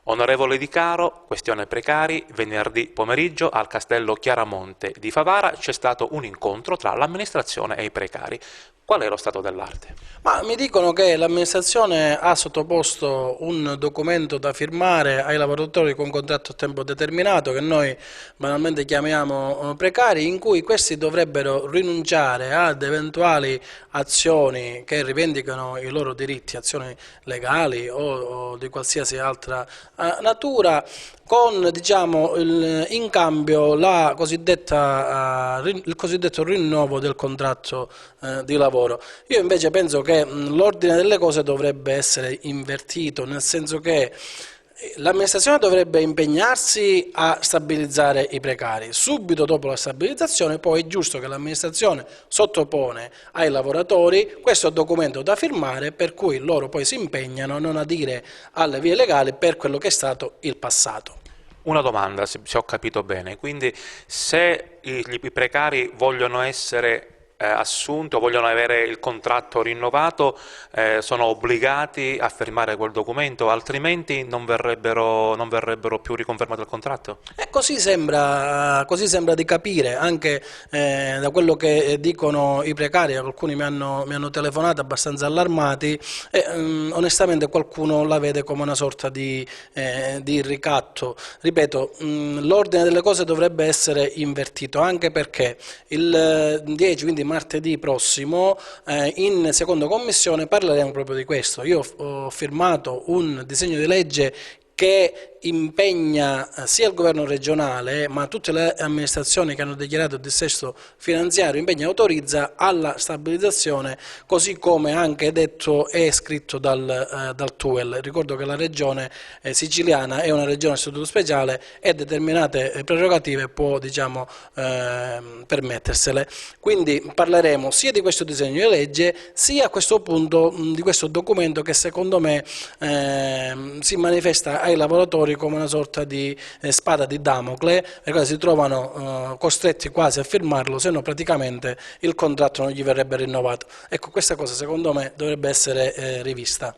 Onorevole Di Caro, questione precari, venerdì pomeriggio al Castello Chiaramonte di Favara c'è stato un incontro tra l'amministrazione e i precari. Qual è lo stato dell'arte? Ma mi dicono che l'amministrazione ha sottoposto un documento da firmare ai lavoratori con contratto a tempo determinato, che noi banalmente chiamiamo precari, in cui questi dovrebbero rinunciare ad eventuali azioni che rivendicano i loro diritti, azioni legali o di qualsiasi altra natura, con diciamo, in cambio il cosiddetto rinnovo del contratto di lavoro. Io invece penso che l'ordine delle cose dovrebbe essere invertito, nel senso che l'amministrazione dovrebbe impegnarsi a stabilizzare i precari. Subito dopo la stabilizzazione poi è giusto che l'amministrazione sottopone ai lavoratori questo documento da firmare, per cui loro poi si impegnano a non adire alle vie legali per quello che è stato il passato. Una domanda, se ho capito bene, quindi se i precari vogliono essere assunti o vogliono avere il contratto rinnovato, sono obbligati a firmare quel documento, altrimenti non verrebbero più riconfermati il contratto? E così sembra di capire, anche da quello che dicono i precari. Alcuni mi hanno telefonato abbastanza allarmati e onestamente qualcuno la vede come una sorta di ricatto. Ripeto, l'ordine delle cose dovrebbe essere invertito, anche perché il 10, quindi martedì prossimo, in seconda commissione parleremo proprio di questo. Io ho firmato un disegno di legge che impegna sia il governo regionale ma tutte le amministrazioni che hanno dichiarato il dissesto finanziario, impegna e autorizza alla stabilizzazione, così come anche detto e scritto dal TUEL. Ricordo che la regione siciliana è una regione a statuto speciale e determinate prerogative può diciamo, permettersele. Quindi parleremo sia di questo disegno di legge sia a questo punto di questo documento che secondo me si manifesta ai lavoratori come una sorta di spada di Damocle, perché si trovano costretti quasi a firmarlo, se no praticamente il contratto non gli verrebbe rinnovato. Ecco, questa cosa secondo me dovrebbe essere rivista.